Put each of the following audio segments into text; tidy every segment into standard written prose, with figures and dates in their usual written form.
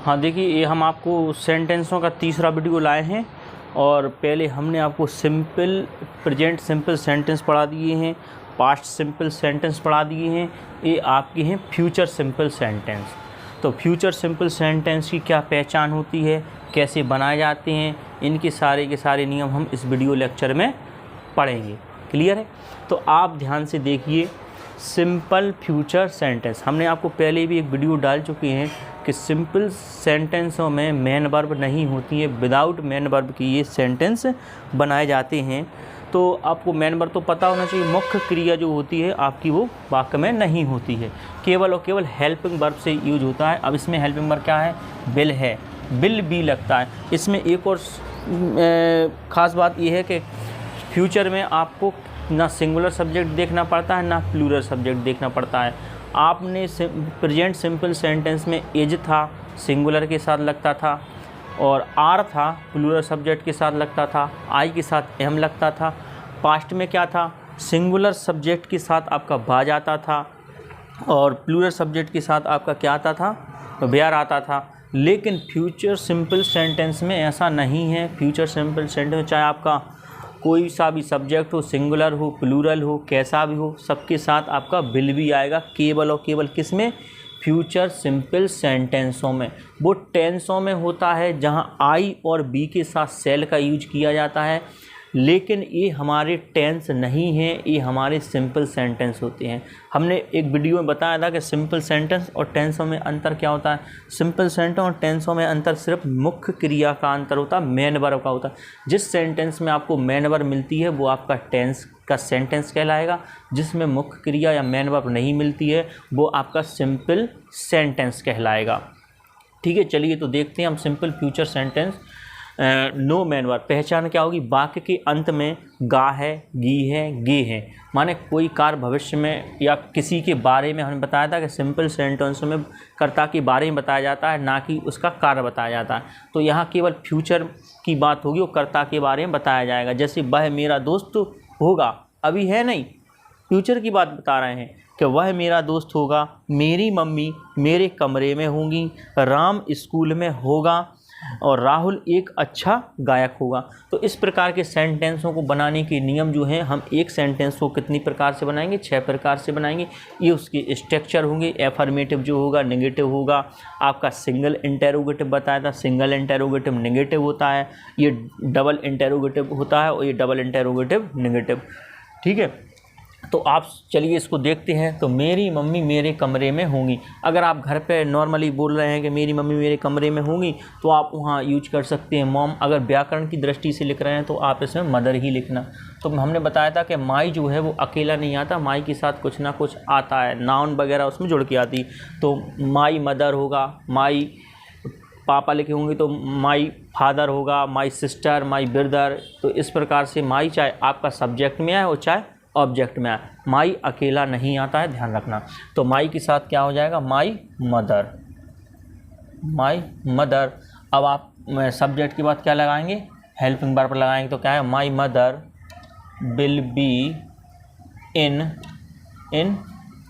हाँ देखिए, ये हम आपको सेंटेंसों का तीसरा वीडियो लाए हैं और पहले हमने आपको सिंपल प्रेजेंट सिंपल सेंटेंस पढ़ा दिए हैं, पास्ट सिंपल सेंटेंस पढ़ा दिए हैं। ये आपके हैं फ्यूचर सिंपल सेंटेंस। तो फ्यूचर सिंपल सेंटेंस की क्या पहचान होती है, कैसे बनाए जाते हैं, इनके सारे के सारे नियम हम इस वीडियो लेक्चर में पढ़ेंगे। क्लियर है? तो आप ध्यान से देखिए, सिंपल फ्यूचर सेंटेंस हमने आपको पहले भी एक वीडियो डाल चुके हैं कि सिंपल सेंटेंसों में मेन वर्ब नहीं होती है, विदाउट मेन वर्ब की ये सेंटेंस बनाए जाते हैं। तो आपको मेन वर्ब तो पता होना चाहिए, मुख्य क्रिया जो होती है आपकी वो वाक्य में नहीं होती है, केवल और केवल हेल्पिंग वर्ब से यूज होता है। अब इसमें हेल्पिंग वर्ब क्या है? विल है, विल भी लगता है। इसमें एक और ख़ास बात यह है कि फ्यूचर में आपको ना सिंगुलर सब्जेक्ट देखना पड़ता है ना प्लूरल सब्जेक्ट देखना पड़ता है। आपने प्रेजेंट सिंपल सेंटेंस में एज था, सिंगुलर के साथ लगता था, और आर था, प्लूरल सब्जेक्ट के साथ लगता था, आई के साथ एम लगता था। पास्ट में क्या था? सिंगुलर सब्जेक्ट के साथ आपका बाज आता था और प्लूरल सब्जेक्ट के साथ आपका क्या आता था? तो वेयर आता था। लेकिन फ्यूचर सिंपल सेंटेंस में ऐसा नहीं है। फ्यूचर सिंपल सेंटेंस चाहे आपका कोई सा भी सब्जेक्ट हो, सिंगुलर हो, प्लूरल हो, कैसा भी हो, सबके साथ आपका विल भी आएगा, केवल और केवल किस में? फ्यूचर सिंपल सेंटेंसों में। वो टेंसों में होता है जहां आई और बी के साथ सेल का यूज किया जाता है, लेकिन ये हमारे टेंस नहीं हैं, ये हमारे सिंपल सेंटेंस होते हैं। हमने एक वीडियो में बताया था कि सिंपल सेंटेंस और टेंसों में अंतर क्या होता है। सिंपल सेंटेंस और टेंसों में अंतर सिर्फ मुख्य क्रिया का अंतर होता है, मेन वर्ब का होता है। जिस सेंटेंस में आपको मेन वर्ब मिलती है वो आपका टेंस का सेंटेंस कहलाएगा, जिसमें मुख्य क्रिया या मेन वर्ब नहीं मिलती है वो आपका सिंपल सेंटेंस कहलाएगा। ठीक है, चलिए तो देखते हैं हम simple future sentence. No main verb पहचान क्या होगी? वाक्य के अंत में गा है, गी है, गे है, माने कोई कार्य भविष्य में या किसी के बारे में। हमने बताया था कि सिंपल सेंटेंस में कर्ता के बारे में बताया जाता है, ना कि उसका कार्य बताया जाता है। तो यहाँ केवल फ्यूचर की बात होगी और कर्ता के बारे में बताया जाएगा। जैसे वह मेरा दोस्त होगा, अभी है नहीं, फ्यूचर की बात बता रहे हैं कि वह मेरा दोस्त होगा, मेरी मम्मी मेरे कमरे में होंगी, राम स्कूल में होगा और राहुल एक अच्छा गायक होगा। तो इस प्रकार के सेंटेंसों को बनाने के नियम जो हैं, हम एक सेंटेंस को कितनी प्रकार से बनाएंगे? 6 प्रकार से बनाएंगे। ये उसके स्ट्रक्चर होंगे। एफर्मेटिव जो होगा, नेगेटिव होगा, आपका सिंगल इंटेरोगेटिव बताया था, सिंगल इंटेरोगेटिव नेगेटिव होता है, ये डबल इंटेरोगेटिव होता है और ये डबल इंटेरोगेटिव नेगेटिव। ठीक है, तो आप चलिए इसको देखते हैं। तो मेरी मम्मी मेरे कमरे में होंगी। अगर आप घर पे नॉर्मली बोल रहे हैं कि मेरी मम्मी मेरे कमरे में होंगी, तो आप वहाँ यूज कर सकते हैं मॉम। अगर व्याकरण की दृष्टि से लिख रहे हैं तो आप इसमें मदर ही लिखना। तो हमने बताया था कि माई जो है वो अकेला नहीं आता, माई के साथ कुछ ना कुछ आता है, नाउन वगैरह उसमें जुड़ के आती। तो माई मदर होगा, माई पापा लिखे होंगे तो माई फादर होगा, माई सिस्टर, माई ब्रदर। तो इस प्रकार से माई चाहे आपका सब्जेक्ट में आए और चाहे ऑब्जेक्ट में आए, माई अकेला नहीं आता है, ध्यान रखना। तो माई के साथ क्या हो जाएगा? My mother, my mother. अब आप सब्जेक्ट के बाद क्या लगाएंगे? हेल्पिंग वर्ब लगाएंगे। तो क्या है? My mother will be in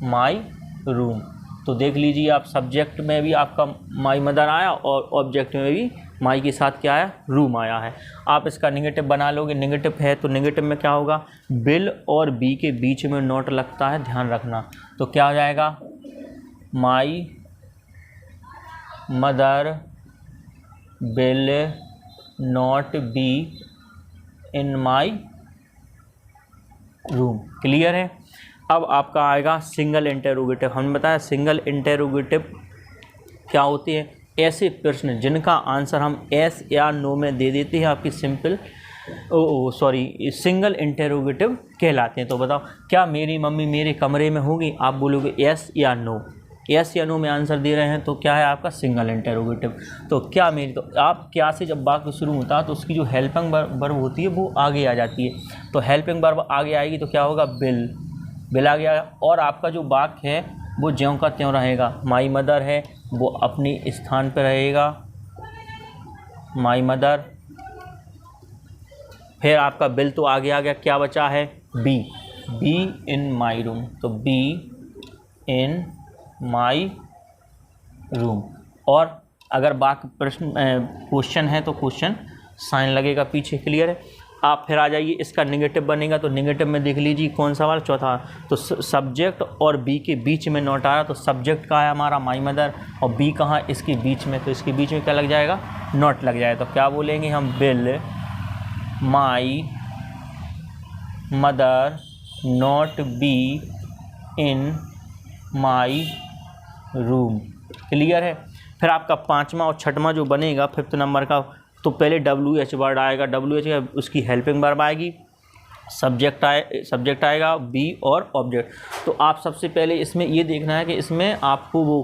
my room. तो देख लीजिए आप, सब्जेक्ट में भी आपका माई मदर आया और ऑब्जेक्ट में भी माई के साथ क्या आया? रूम आया है। आप इसका नेगेटिव बना लोगे। नेगेटिव है तो नेगेटिव में क्या होगा? विल और बी के बीच में नॉट लगता है, ध्यान रखना। तो क्या हो जाएगा? My mother will not be in my room. Clear है? अब आपका आएगा सिंगल इंटेरोगेटिव। हमने बताया सिंगल इंटेरोगेटिव क्या होती है? ऐसे प्रश्न जिनका आंसर हम एस या नो में दे देते हैं, आपकी सिंगल इंटेरोगेटिव कहलाते हैं। तो बताओ, क्या मेरी मम्मी मेरे कमरे में होगी? आप बोलोगे एस या नो। एस या नो में आंसर दे रहे हैं तो क्या है आपका? Single interrogative. तो क्या मेरी, तो आप क्या से जब वाक्य शुरू होता है तो उसकी जो हेल्पिंग वर्ब होती है वो आगे आ जाती है। तो हेल्पिंग वर्ब आगे आएगी तो क्या होगा? विल आ गया। और आपका जो वाक्य है वो ज्यों का त्यों रहेगा। माई मदर है वो अपने स्थान पर रहेगा, माई मदर। फिर आपका विल तो आगे आ गया, क्या बचा है? B in my room. तो बी इन माई रूम। और अगर बाकी प्रश्न क्वेश्चन है तो क्वेश्चन साइन लगेगा पीछे। क्लियर है। आप फिर आ जाइए, इसका नेगेटिव बनेगा तो नेगेटिव में देख लीजिए कौन सा वाला, चौथा। तो सब्जेक्ट और बी के बीच में नॉट आ रहा, तो सब्जेक्ट कहाँ है हमारा, माई मदर, और बी कहाँ, इसके बीच में, तो इसके बीच में क्या लग जाएगा, नॉट लग जाएगा। तो क्या बोलेंगे हम, will my mother not be in my room. Clear है। फिर आपका पाँचवा और छठवां जो बनेगा 5th नंबर का, तो पहले WH वर्ड आएगा, WH उसकी हेल्पिंग वर्ब आएगी, सब्जेक्ट आएगा, बी और ऑब्जेक्ट। तो आप सबसे पहले इसमें ये देखना है कि इसमें आपको वो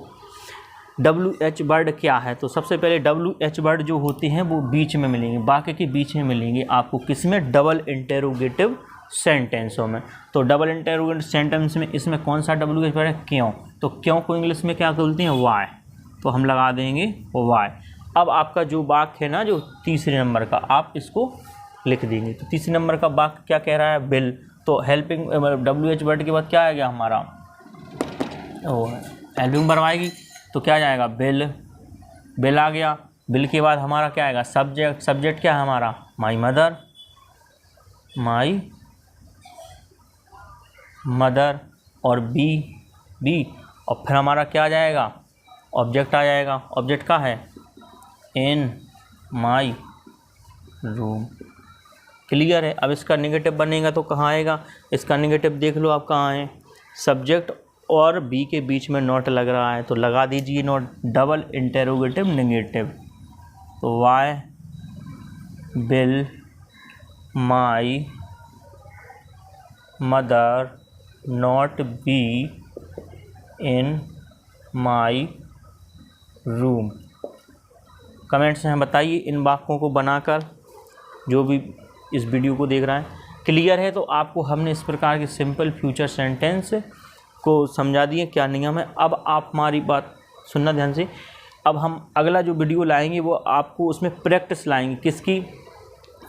WH वर्ड क्या है। तो सबसे पहले WH वर्ड जो होते हैं वो बीच में मिलेंगे, बाकी के बीच में मिलेंगे आपको किसमें, डबल इंटेरोगेटिव सेंटेंसों में। तो डबल इंटेरोगेटिव सेंटेंस में इसमें कौन सा WH वर्ड है, क्यों। तो क्यों को इंग्लिश में क्या बोलते हैं, वाई, तो हम लगा देंगे वाई। अब आपका जो वाक्य है ना, जो तीसरे नंबर का, आप इसको लिख देंगे। तो तीसरे नंबर का वाक्य क्या कह रहा है, बिल। तो हेल्पिंग WH वर्ड के बाद क्या आ गया हमारा, हेल्पिंग वर्ब आएगी, तो क्या जाएगा, बिल आ गया। बिल के बाद हमारा क्या आएगा, सब्जेक्ट क्या है हमारा, माई मदर, और बी, और फिर हमारा क्या आ जाएगा, ऑब्जेक्ट आ जाएगा। ऑब्जेक्ट का है, इन माई रूम। क्लियर है। अब इसका नेगेटिव बनेगा तो कहाँ आएगा, इसका नेगेटिव देख लो आप कहाँ है, सब्जेक्ट और बी के बीच में नॉट लग रहा है, तो लगा दीजिए नॉट, डबल इंटेरोगेटिव नेगेटिव। तो why will my mother not be in my room. Comments में बताइए इन वाक्यों को बनाकर, जो भी इस वीडियो को देख रहा है। क्लियर है। तो आपको हमने इस प्रकार के सिंपल फ्यूचर सेंटेंस को समझा दिए क्या नियम है। अब आप हमारी बात सुनना ध्यान से। अब हम अगला जो वीडियो लाएंगे वो आपको उसमें प्रैक्टिस लाएंगे, किसकी,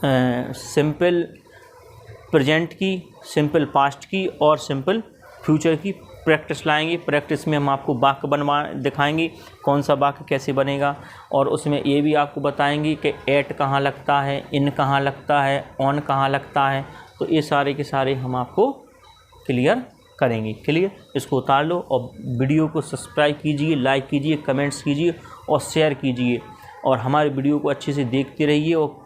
सिंपल प्रेजेंट की, सिंपल पास्ट की और सिंपल फ्यूचर की प्रैक्टिस लाएंगे। प्रैक्टिस में हम आपको वाक्य बनवा दिखाएंगे, कौन सा वाक्य कैसे बनेगा, और उसमें ये भी आपको बताएंगे कि एट कहाँ लगता है, इन कहाँ लगता है, ऑन कहाँ लगता है। तो ये सारे के सारे हम आपको क्लियर करेंगे। क्लियर। इसको उतार लो और वीडियो को सब्सक्राइब कीजिए, लाइक कीजिए, कमेंट्स कीजिए और शेयर कीजिए, और हमारे वीडियो को अच्छे से देखते रहिए और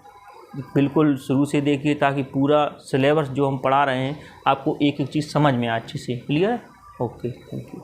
बिल्कुल शुरू से देखिए, ताकि पूरा सिलेबस जो हम पढ़ा रहे हैं आपको एक एक चीज़ समझ में आए अच्छे से। क्लियर है। Okay, thank you.